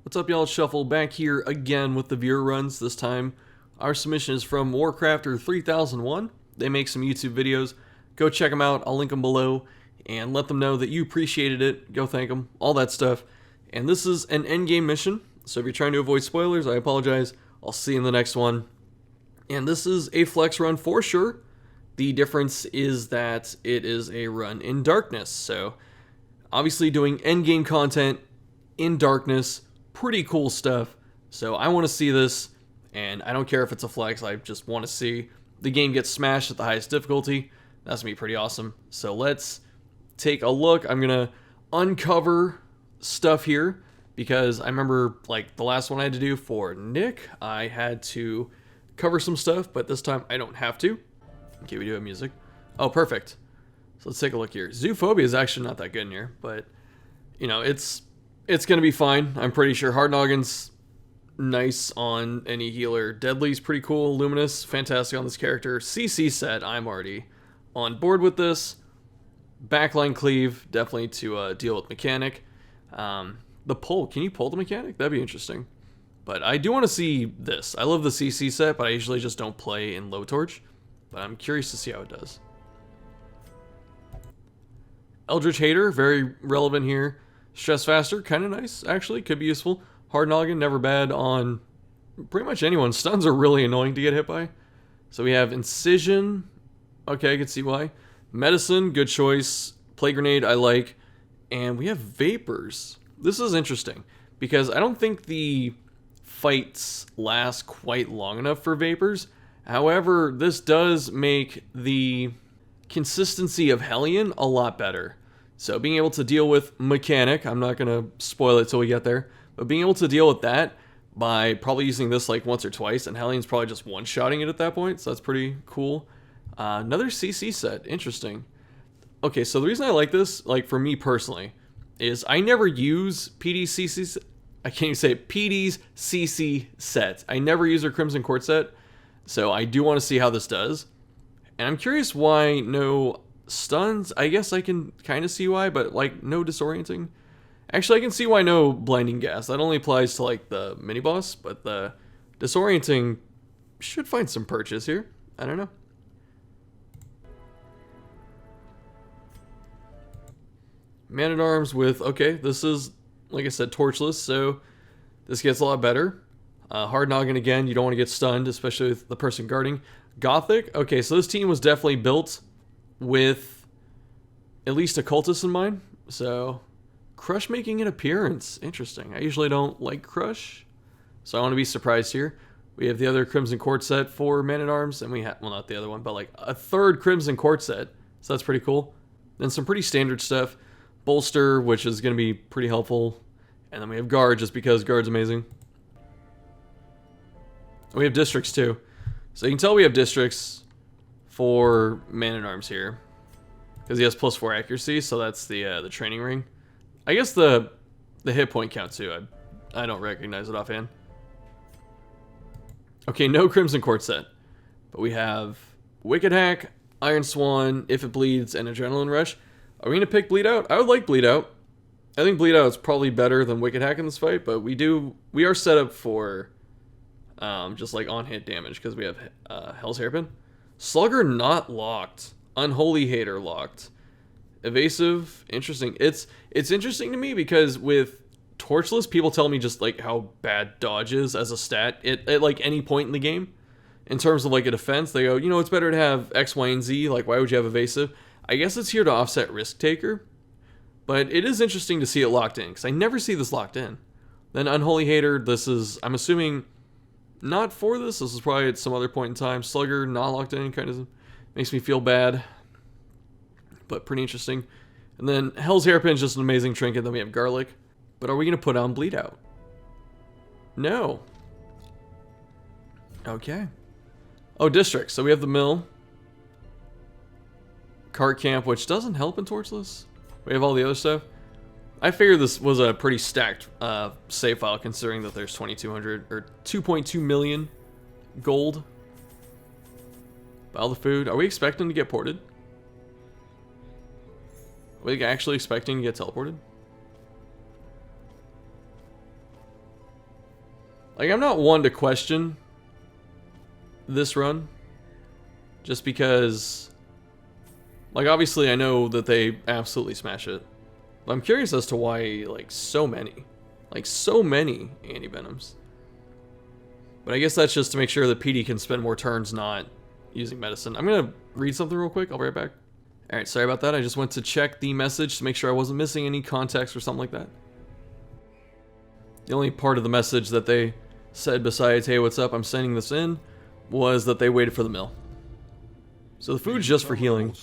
What's up, y'all? It's Shuffle back here again with the viewer runs. This time, our submission is from Warcrafter 3001. They make some YouTube videos. Go check them out. I'll link them below and let them know that you appreciated it. Go thank them. All that stuff. And this is an endgame mission. So if you're trying to avoid spoilers, I apologize. I'll see you in the next one. And this is a flex run for sure. The difference is that it is a run in darkness. So obviously doing endgame content in darkness, pretty cool stuff. So I want to see this, and I don't care if it's a flex, I just want to see the game get smashed at the highest difficulty. That's going to be pretty awesome. So let's take a look. I'm going to uncover stuff here, because I remember like the last one I had to do for Nick, I had to cover some stuff, but this time I don't have to. Okay, we do have music. Oh, perfect. So let's take a look here. Zoophobia is actually not that good in here, but you know, it's going to be fine. I'm pretty sure Hard Noggin's nice on any healer. Deadly's pretty cool. Luminous, fantastic on this character. CC set, I'm already on board with this. Backline cleave, definitely to deal with mechanic. The pull, can you pull the mechanic? That'd be interesting. But I do want to see this. I love the CC set, but I usually just don't play in low torch. But I'm curious to see how it does. Eldritch Hater, very relevant here. Stress Faster, kind of nice, actually. Could be useful. Hard Noggin, never bad on pretty much anyone. Stuns are really annoying to get hit by. So we have Incision. Okay, I can see why. Medicine, good choice. Plague Grenade, I like. And we have Vapors. This is interesting, because I don't think the fights last quite long enough for Vapors. However, this does make the consistency of Hellion a lot better. So being able to deal with mechanic, I'm not going to spoil it till we get there, but being able to deal with that by probably using this like once or twice, and Hellion's probably just one-shotting it at that point, so that's pretty cool. Another CC set, interesting. Okay, so the reason I like this, like for me personally, is I never use PD's CC set. I never use her Crimson Court set, so I do want to see how this does. And I'm curious why no stuns. I guess I can kind of see why, but like no disorienting. Actually, I can see why no blinding gas. That only applies to like the mini boss, but the disorienting should find some purchase here. I don't know. Man at Arms with, okay, this is, like I said, Torchless, so this gets a lot better. Hard Noggin again, you don't want to get stunned, especially with the person guarding. Gothic, okay, so this team was definitely built with at least Occultist in mind. So, Crush making an appearance, interesting. I usually don't like Crush, so I want to be surprised here. We have the other Crimson Court set for Man at Arms, and we have, well, not the other one, but like a third Crimson Court set, so that's pretty cool. Then some pretty standard stuff. Bolster, which is going to be pretty helpful. And then we have Guard, just because Guard's amazing. We have Districts, too. So you can tell we have Districts for Man-at-Arms here, because he has +4 accuracy, so that's the training ring. I guess the hit point count, too. I don't recognize it offhand. Okay, no Crimson Court set. But we have Wicked Hack, Iron Swan, If It Bleeds, and Adrenaline Rush. Are we going to pick Bleed Out? I would like Bleed Out. I think Bleed Out is probably better than Wicked Hack in this fight, but we are set up for just like on-hit damage, because we have Hell's Hairpin. Slugger not locked. Unholy Hater locked. Evasive, interesting. It's interesting to me, because with Torchless, people tell me just like how bad dodge is as a stat at like any point in the game. In terms of like a defense, they go, you know, it's better to have X, Y, and Z. Like, why would you have Evasive? I guess it's here to offset Risk Taker, but it is interesting to see it locked in, because I never see this locked in. Then Unholy Hater, this is, I'm assuming, not for this. This is probably at some other point in time. Slugger, not locked in, kind of makes me feel bad, but pretty interesting. And then Hell's Hairpin is just an amazing trinket. Then we have Garlic. But are we going to put on Bleed Out? No. Okay. Oh, District. So we have the Mill. Cart Camp, which doesn't help in Torchless. We have all the other stuff. I figured this was a pretty stacked save file, considering that there's 2,200 or 2.2 million gold. All the food. Are we expecting to get ported? Are we actually expecting to get teleported? Like, I'm not one to question this run, just because, like, obviously I know that they absolutely smash it. But I'm curious as to why, like, so many anti-venoms. But I guess that's just to make sure that PD can spend more turns not using medicine. I'm gonna read something real quick. I'll be right back. Alright, sorry about that. I just went to check the message to make sure I wasn't missing any context or something like that. The only part of the message that they said besides, hey, what's up, I'm sending this in, was that they waited for the mill. So the food's just for healing.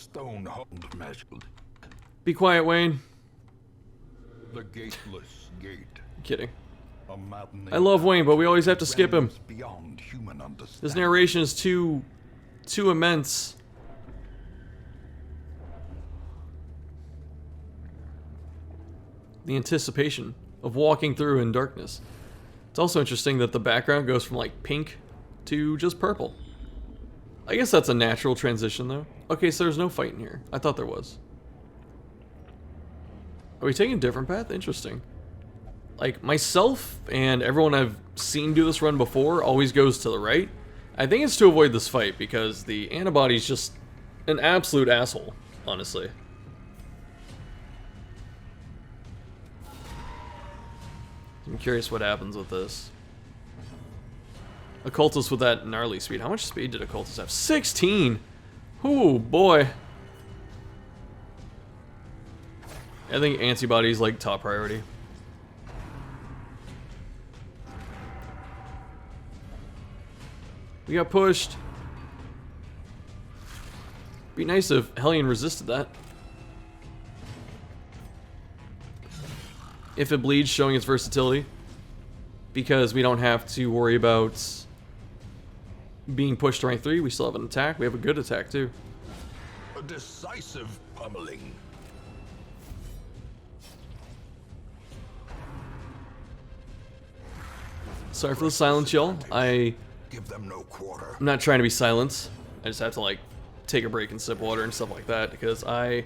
Be quiet, Wayne. The gateless gate. Kidding. I love Wayne, but we always have to skip him. This narration is too immense. The anticipation of walking through in darkness. It's also interesting that the background goes from like pink to just purple. I guess that's a natural transition though. Okay, so there's no fight in here. I thought there was. Are we taking a different path? Interesting. Like, myself and everyone I've seen do this run before always goes to the right. I think it's to avoid this fight because the antibody's just an absolute asshole, honestly. I'm curious what happens with this. Occultist with that gnarly speed. How much speed did Occultist have? 16! Oh boy. I think antibodies like top priority. We got pushed. Be nice if Hellion resisted that. If it bleeds, showing its versatility. Because we don't have to worry about being pushed to rank 3. We still have an attack. We have a good attack too. A decisive pummeling. Sorry for the silence, y'all. Give them no quarter. I'm not trying to be silent. I just have to like take a break and sip water and stuff like that because I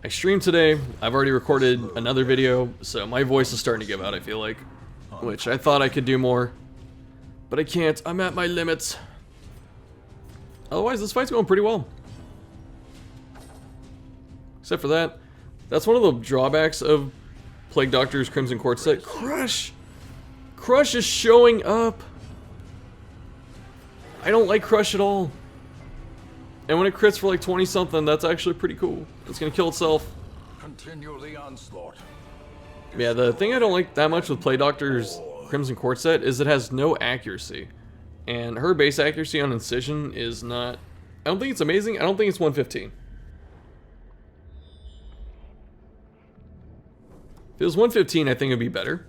streamed today. I've already recorded another video, so my voice is starting to give out, I feel like. Which I thought I could do more, but I can't. I'm at my limits. Otherwise, this fight's going pretty well. Except for that. That's one of the drawbacks of Plague Doctor's Crimson Quartz set. Crush! Crush is showing up! I don't like Crush at all. And when it crits for like 20 something, that's actually pretty cool. It's gonna kill itself. Continue the onslaught. Yeah, the thing I don't like that much with Plague Doctor's Crimson Quartz set is it has no accuracy. And her base accuracy on Incision is not... I don't think it's amazing. I don't think it's 115. If it was 115, I think it'd be better.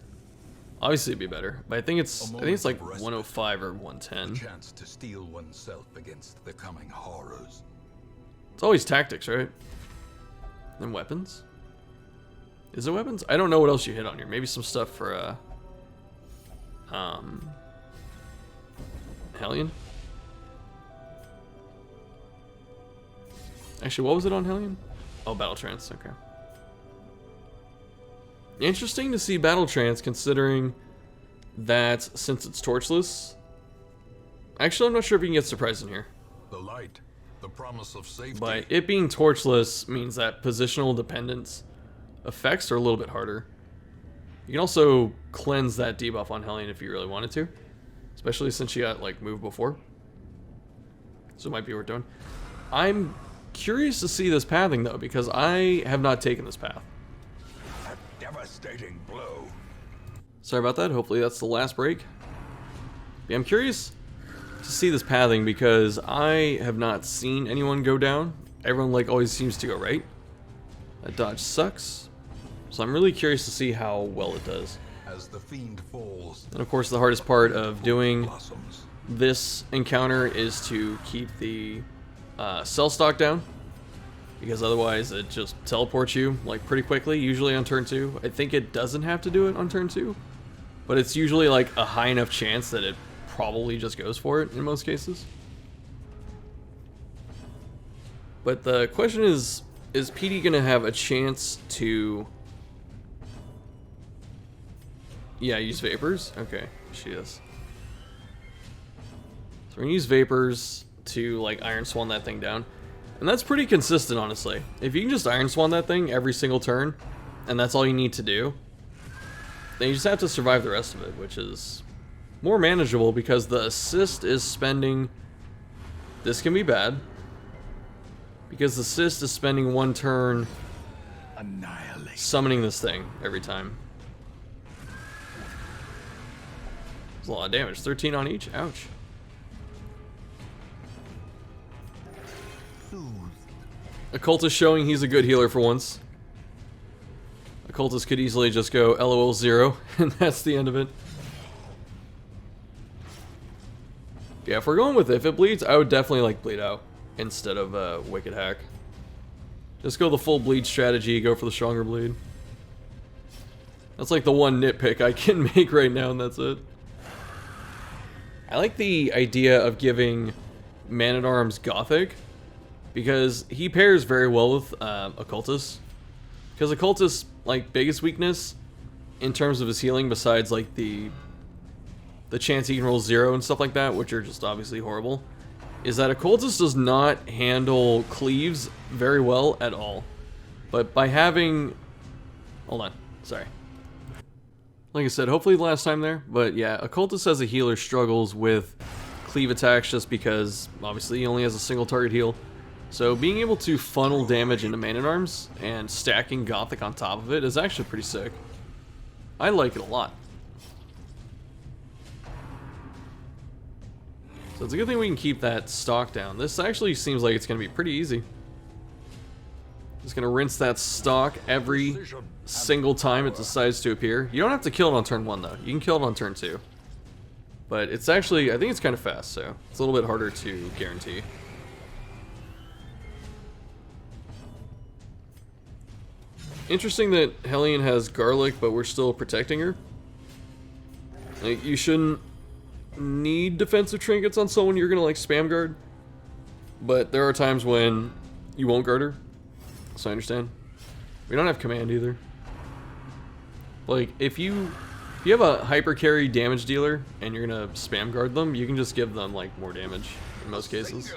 Obviously it'd be better, but I think it's like 105 or 110. Chance to steel oneself against the coming horrors. It's always tactics, right? And weapons? Is it weapons? I don't know what else you hit on here. Maybe some stuff for Hellion? Actually, what was it on Hellion? Oh, Battle Trance, okay. Interesting to see Battle Trance considering that since it's torchless. Actually, I'm not sure if you can get surprised in here. The light, the promise of safety. But it being torchless means that positional dependence effects are a little bit harder. You can also cleanse that debuff on Hellion if you really wanted to. Especially since she got like moved before. So it might be worth doing. I'm curious to see this pathing though, because I have not taken this path. A devastating blow. Sorry about that. Hopefully that's the last break. Yeah, I'm curious to see this pathing because I have not seen anyone go down. Everyone like always seems to go right. That dodge sucks. So I'm really curious to see how well it does. As the fiend falls, and of course the hardest part of doing this encounter is to keep the cell stock down. Because otherwise it just teleports you like pretty quickly, usually on turn 2. I think it doesn't have to do it on turn 2. But it's usually like a high enough chance that it probably just goes for it in most cases. But the question is PD gonna have a chance to... Yeah, use vapors? Okay, she is. we're gonna use Vapors to like Iron Swan that thing down. And that's pretty consistent, honestly. If you can just Iron Swan that thing every single turn, and that's all you need to do, then you just have to survive the rest of it, which is more manageable because the assist is spending... This can be bad. Because the assist is spending one turn summoning this thing every time. It's a lot of damage. 13 on each? Ouch. Occultist showing he's a good healer for once. Occultist could easily just go LOL 0, and that's the end of it. Yeah, if we're going with if it bleeds, I would definitely like bleed out instead of Wicked Hack. Just go the full bleed strategy, go for the stronger bleed. That's like the one nitpick I can make right now, and that's it. I like the idea of giving Man-at-Arms Gothic, because he pairs very well with Occultist. Because Occultist's like biggest weakness in terms of his healing, besides like the chance he can roll 0 and stuff like that, which are just obviously horrible, is that Occultist does not handle cleaves very well at all. But by having... Hold on, sorry. Like I said, hopefully the last time there, but yeah, Occultist as a healer struggles with cleave attacks just because obviously he only has a single target heal. So being able to funnel damage into Man-at-Arms and stacking Gothic on top of it is actually pretty sick. I like it a lot. So it's a good thing we can keep that stock down. This actually seems like it's going to be pretty easy. Just going to rinse that stock every single time it decides to appear. You don't have to kill it on turn 1 though. You can kill it on turn 2. But it's actually, I think it's kind of fast, so it's a little bit harder to guarantee. Interesting that Hellion has garlic, but we're still protecting her. Like, you shouldn't need defensive trinkets on someone you're gonna like spam guard, but there are times when you won't guard her, so I understand. We don't have command either. Like, if you have a hyper carry damage dealer and you're gonna spam guard them, you can just give them like more damage in most cases.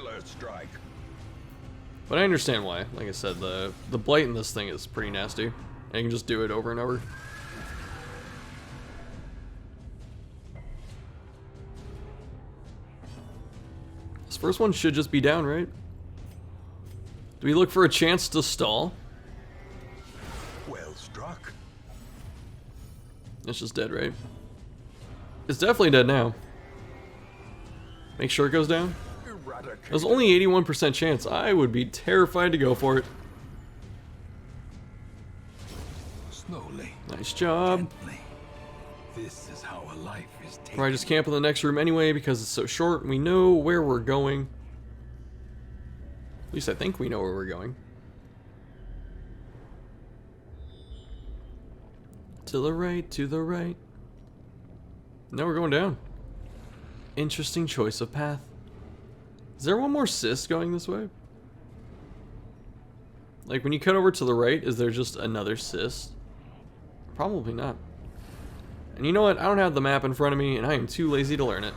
But I understand why. Like I said, the blight in this thing is pretty nasty, and you can just do it over and over. This first one should just be down, right? Do we look for a chance to stall? Well struck. It's just dead, right? It's definitely dead now. Make sure it goes down. There's only 81% chance. I would be terrified to go for it. Slowly. Nice job. Gently. This is how a life is taken. Probably just camp in the next room anyway because it's so short and we know where we're going. At least I think we know where we're going. To the right, to the right. Now we're going down. Interesting choice of path. Is there one more cyst going this way? Like, when you cut over to the right, is there just another cyst? Probably not. And you know what? I don't have the map in front of me, and I am too lazy to learn it.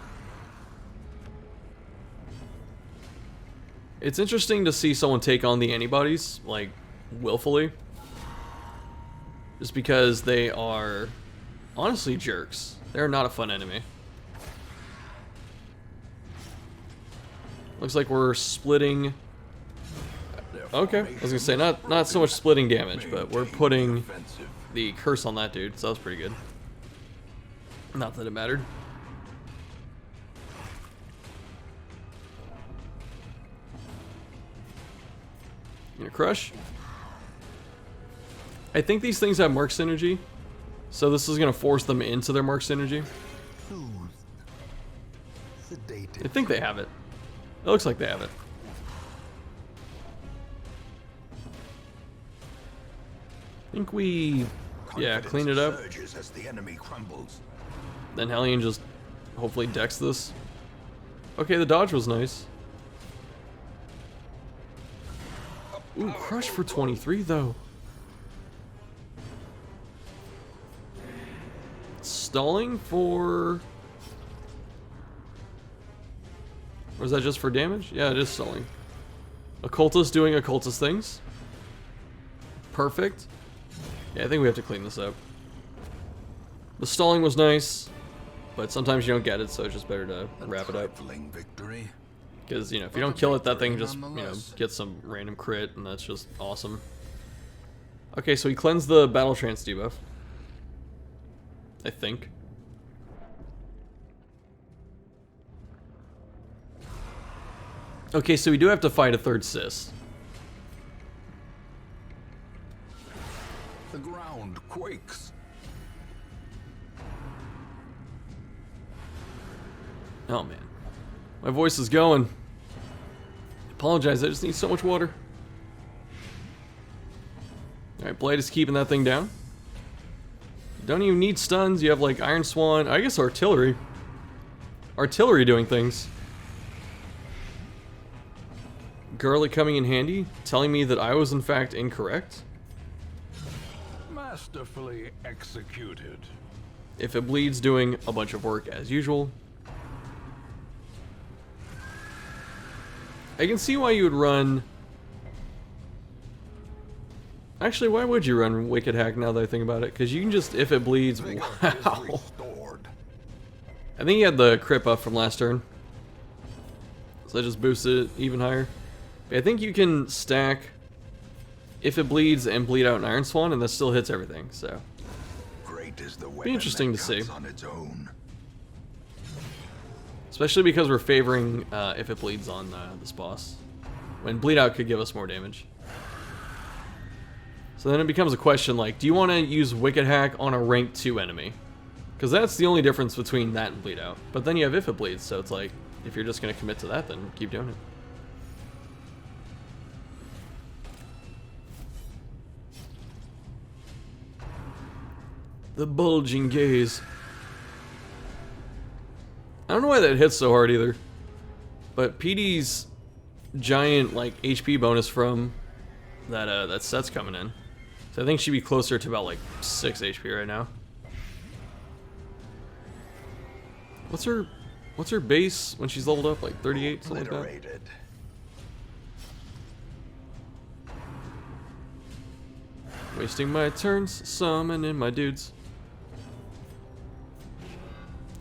It's interesting to see someone take on the antibodies, like, willfully. Just because they are, honestly, jerks. They're not a fun enemy. Looks like we're splitting. Okay, I was gonna say not so much splitting damage, but we're putting the curse on that dude, so that was pretty good. Not that it mattered. You gonna crush? I think these things have mark synergy, so this is gonna force them into their mark synergy. I think they have it. It looks like they have it. I think we, yeah, clean it up. As the enemy crumbles. Then Hellion just hopefully decks this. Okay, the dodge was nice. Ooh, crush for 23 though. Stalling for... Or is that just for damage? Yeah, it is stalling. Occultist doing occultist things. Perfect. Yeah, I think we have to clean this up. The stalling was nice, but sometimes you don't get it, so it's just better to wrap it up. Victory. Because, you know, if you don't kill it, that thing just, you know, gets some random crit, and that's just awesome. Okay, so he cleansed the battle trance debuff. I think. Okay, so we do have to fight a third cyst. The ground quakes. Oh man. My voice is going. Apologize, I just need so much water. Alright, Blade is keeping that thing down. Don't even need stuns, you have like Iron Swan, I guess artillery. Artillery doing things. Garlic coming in handy, telling me that I was in fact incorrect. Masterfully executed. If it bleeds, doing a bunch of work as usual. I can see why you would run... Actually, why would you run Wicked Hack now that I think about it? Because you can just, if it bleeds, wow. I think he had the crit buff from last turn. So that just boosted it even higher. But I think you can stack if it bleeds and bleed out an Iron Swan, and that still hits everything, so. Great is the Be interesting to see. on its own. Especially because we're favoring if it bleeds on this boss. When bleed out could give us more damage. So then it becomes a question like, do you want to use Wicked Hack on a rank 2 enemy? Because that's the only difference between that and bleed out. But then you have if it bleeds, so it's like, if you're just going to commit to that, then keep doing it. The bulging gaze. I don't know why that hits so hard either. But PD's giant like HP bonus from that set's coming in. So I think she'd be closer to about like 6 HP right now. What's her base when she's leveled up? Like 38, something like that? Wasting my turns, summoning my dudes.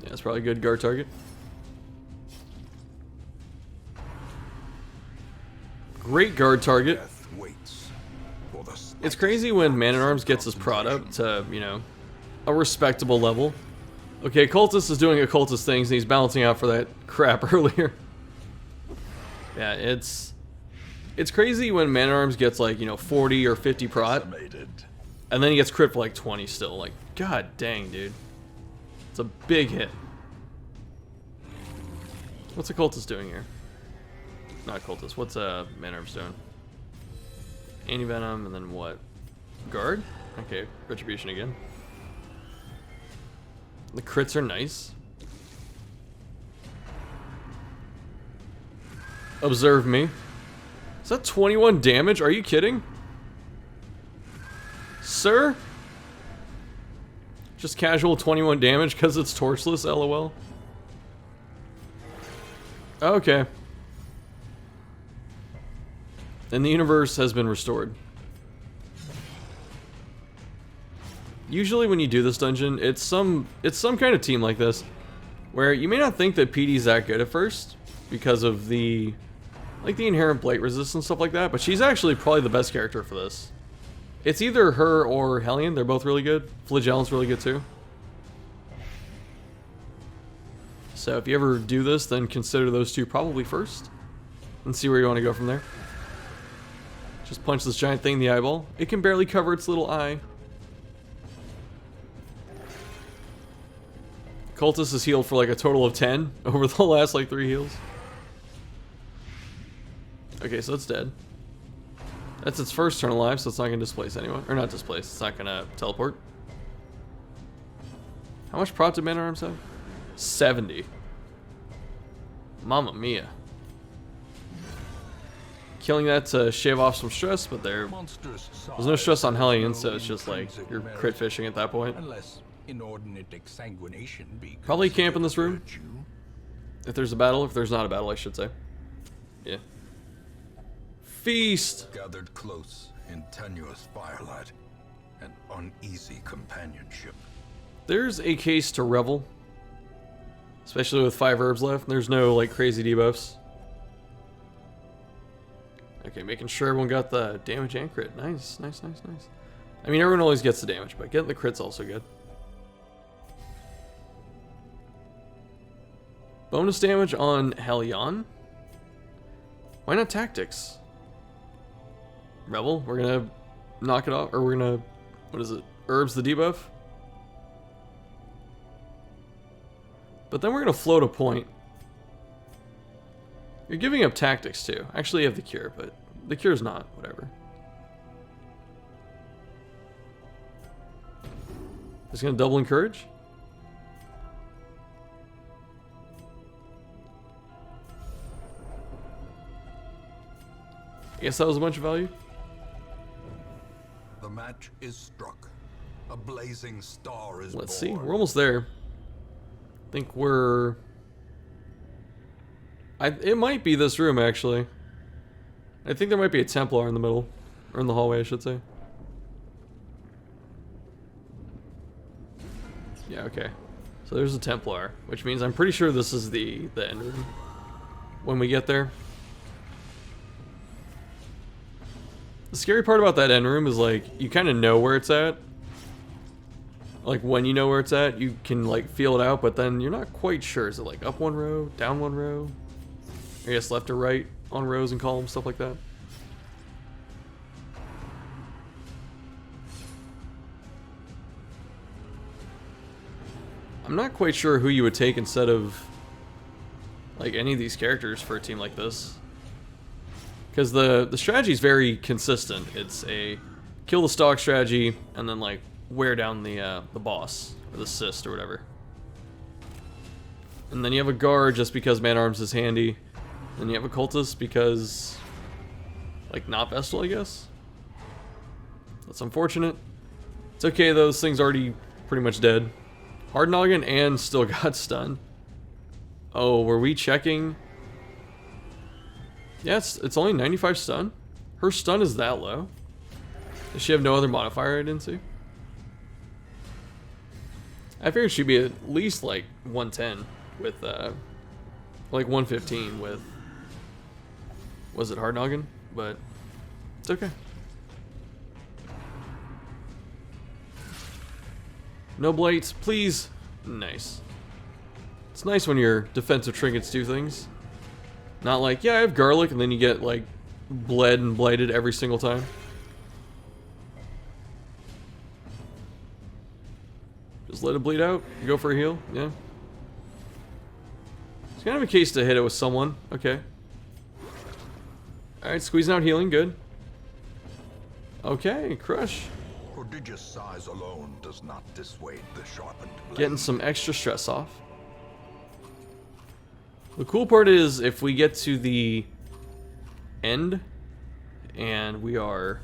Yeah, that's probably a good guard target. Great guard target. It's crazy when Man-at-Arms gets his prod up to, you know, a respectable level. Okay, Occultist is doing Occultist things and he's balancing out for that crap earlier. Yeah, it's crazy when Man-at-Arms gets like, you know, 40 or 50 prod. And then he gets crit for like 20 still. Like, god dang, dude. It's a big hit. What's Occultist doing here? Not Occultist. What's Man-at-Arms doing? Anti-Venom, and then what? Guard? Okay, Retribution again. The crits are nice. Observe me. Is that 21 damage? Are you kidding? Sir? Just casual 21 damage because it's Torchless, lol. Okay. And the universe has been restored. Usually when you do this dungeon, it's some kind of team like this, where you may not think that PD's that good at first, because of the inherent blight resist and stuff like that, but she's actually probably the best character for this. It's either her or Hellion, they're both really good. Flagellan's really good too. So if you ever do this, then consider those two probably first, and see where you want to go from there. Just punch this giant thing in the eyeball. It can barely cover its little eye. Cultist is healed for like a total of 10 over the last like 3 heals. Okay, so it's dead. That's its first turn alive, so it's not going to displace anyone. Or not displace, it's not going to teleport. How much prot did Man-at-Arms have? 70. Mamma mia. Killing that to shave off some stress, but there's no stress on Hellion, so it's just like you're crit fishing at that point. Probably camp in this room. If there's a battle, if there's not a battle, I should say. Yeah. Feast! Gathered close in tenuous firelight and uneasy companionship. There's a case to revel. Especially with 5 herbs left. There's no, like, crazy debuffs. Okay, making sure everyone got the damage and crit. Nice, nice, nice, nice. I mean, everyone always gets the damage, but getting the crit's also good. Bonus damage on Hellion? Why not Tactics? Rebel, we're gonna knock it off, or we're gonna, what is it? Herbs the debuff? But then we're gonna float a point. You're giving up Tactics too. Actually, you have the Cure, but the Cure's not, whatever. Just gonna double Encourage? I guess that was a bunch of value. The match is struck. A blazing star is Let's born. see, we're almost there. I think we're... it might be this room, actually. I think there might be a Templar in the middle. Or in the hallway, I should say. Yeah, okay. So there's a Templar, which means I'm pretty sure this is the end room. When we get there. The scary part about that end room is, like, you kind of know where it's at. Like, when you know where it's at, you can, like, feel it out, but then you're not quite sure. Is it, like, up one row, down one row? I guess left or right on rows and columns, stuff like that. I'm not quite sure who you would take instead of, like, any of these characters for a team like this. Because the strategy is very consistent. It's a kill the stock strategy and then, like, wear down the boss or the cyst or whatever. And then you have a guard just because man-arms is handy. Then you have Occultist because, like, not Vestal, I guess. That's unfortunate. It's okay though, this thing's already pretty much dead. Hard noggin and still got stunned. Oh, were we checking? Yeah, it's only 95 stun. Her stun is that low. Does she have no other modifier I didn't see? I figured she'd be at least like 110 with, like 115 with, was it hard noggin? But it's okay. No blights, please. Nice. It's nice when your defensive trinkets do things. Not like, yeah, I have garlic, and then you get like bled and blighted every single time. Just let it bleed out. Go for a heal. Yeah. It's kind of a case to hit it with someone. Okay. Alright, squeezing out healing. Good. Okay, crush. Prodigious size alone does not dissuade the sharpened blade. Getting some extra stress off. The cool part is if we get to the end and we are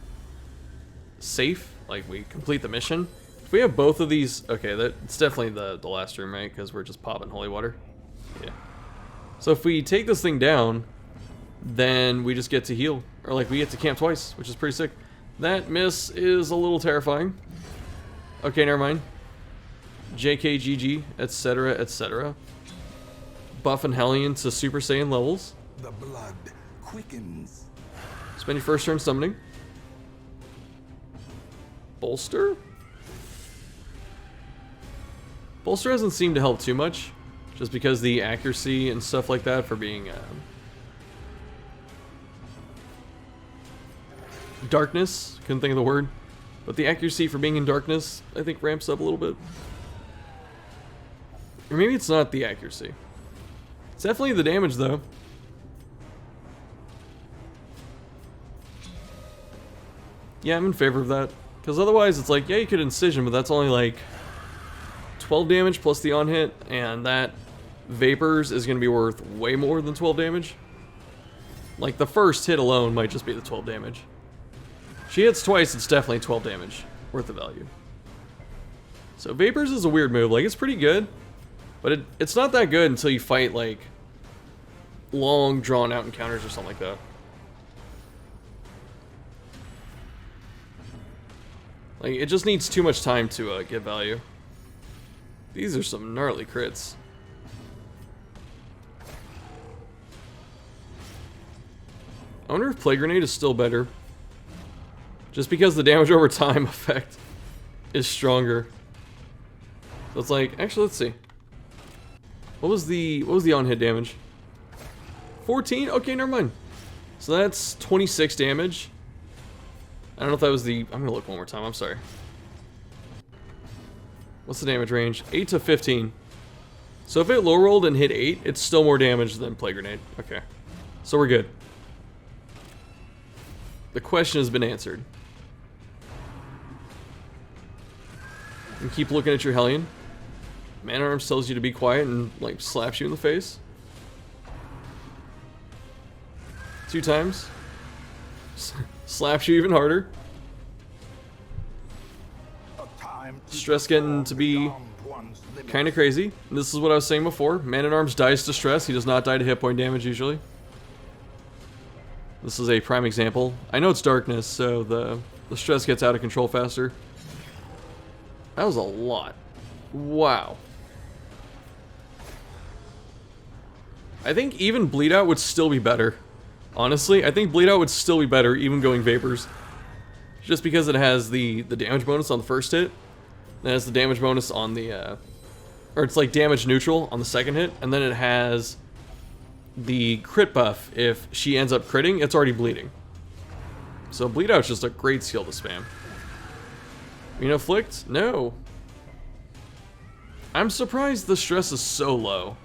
safe, like we complete the mission. If we have both of these, okay, it's definitely the last room, right? Because we're just popping holy water. Yeah. So if we take this thing down, then we just get to heal. Or like we get to camp twice, which is pretty sick. That miss is a little terrifying. Okay, never mind. JKGG, etc., etc. Buffing Hellion to Super Saiyan levels. The blood quickens. Spend your first turn summoning. Bolster? Bolster hasn't seemed to help too much. Just because the accuracy and stuff like that for being... darkness. Couldn't think of the word. But the accuracy for being in darkness, I think, ramps up a little bit. Or maybe it's not the accuracy. It's definitely the damage, though. Yeah, I'm in favor of that. Because otherwise, it's like, yeah, you could Incision, but that's only like 12 damage plus the on-hit, and that Vapors is going to be worth way more than 12 damage. Like, the first hit alone might just be the 12 damage. She hits twice, it's definitely 12 damage. Worth the value. So Vapors is a weird move. Like, it's pretty good. But it's not that good until you fight, like, long, drawn-out encounters or something like that. Like, it just needs too much time to get value. These are some gnarly crits. I wonder if Plague Grenade is still better. Just because the damage over time effect is stronger. So it's like, actually, let's see. What was the on-hit damage? 14? Okay, never mind. So that's 26 damage. I don't know if that was the... I'm gonna look one more time, I'm sorry. What's the damage range? 8 to 15. So if it low rolled and hit 8, it's still more damage than Plague Grenade. Okay. So we're good. The question has been answered. And keep looking at your Hellion. Man-at-Arms tells you to be quiet and, like, slaps you in the face. 2 times. Slaps you even harder. Stress getting to be kind of crazy. And this is what I was saying before. Man-at-Arms dies to stress. He does not die to hit point damage usually. This is a prime example. I know it's darkness, so the stress gets out of control faster. That was a lot. Wow. I think even Bleed Out would still be better. Honestly, I think Bleed Out would still be better even going Vapors. Just because it has the damage bonus on the first hit. It has the damage bonus on the... or it's like damage neutral on the second hit. And then it has the crit buff. If she ends up critting, it's already bleeding. So Bleed Out's just a great skill to spam. Afflict? No. I'm surprised the stress is so low.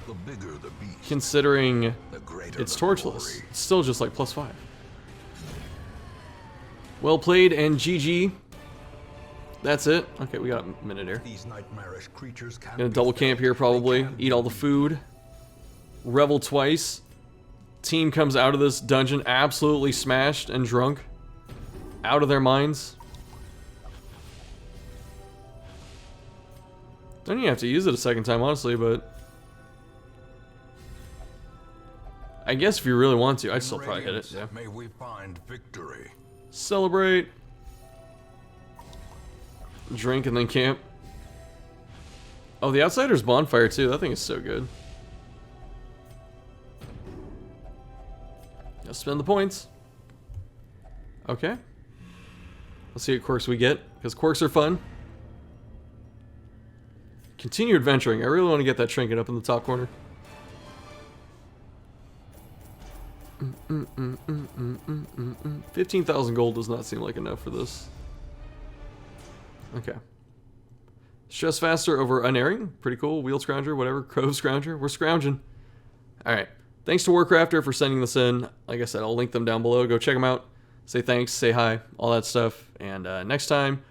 The bigger the beast, considering the greater it's the torchless. glory. It's still just like +5. Well played and GG. That's it. Okay, we got a minute here. These nightmarish creatures can Gonna double camp here probably. Eat all the food. Revel twice. Team comes out of this dungeon absolutely smashed and drunk. Out of their minds. Don't even have to use it a second time, honestly, but... I guess if you really want to, I'd still probably hit it, yeah. May we find victory. Celebrate. Drink and then camp. Oh, the Outsider's Bonfire too. That thing is so good. Let's spend the points. Okay. Let's see what quirks we get, because quirks are fun. Continue adventuring. I really want to get that trinket up in the top corner. 15,000 gold does not seem like enough for this. Okay. Stress faster over unerring. Pretty cool. Wheel Scrounger, whatever. Cove Scrounger. We're scrounging. Alright. Thanks to Warcrafter for sending this in. Like I said, I'll link them down below. Go check them out. Say thanks, say hi, all that stuff. And next time,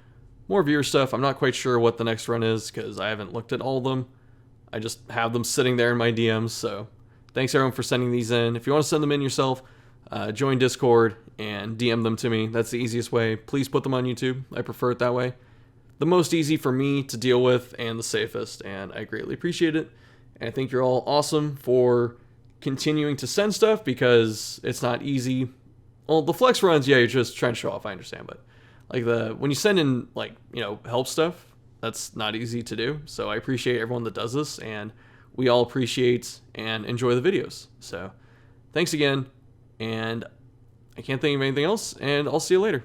more viewer stuff. I'm not quite sure what the next run is because I haven't looked at all of them. I just have them sitting there in my DMs, so... Thanks everyone for sending these in. If you want to send them in yourself, join Discord and DM them to me. That's the easiest way. Please put them on YouTube. I prefer it that way. The most easy for me to deal with and the safest, and I greatly appreciate it. And I think you're all awesome for continuing to send stuff because it's not easy. Well, the flex runs, yeah, you're just trying to show off, I understand, but like when you send in like, help stuff, that's not easy to do. So I appreciate everyone that does this, and we all appreciate and enjoy the videos. So thanks again, and I can't think of anything else, and I'll see you later.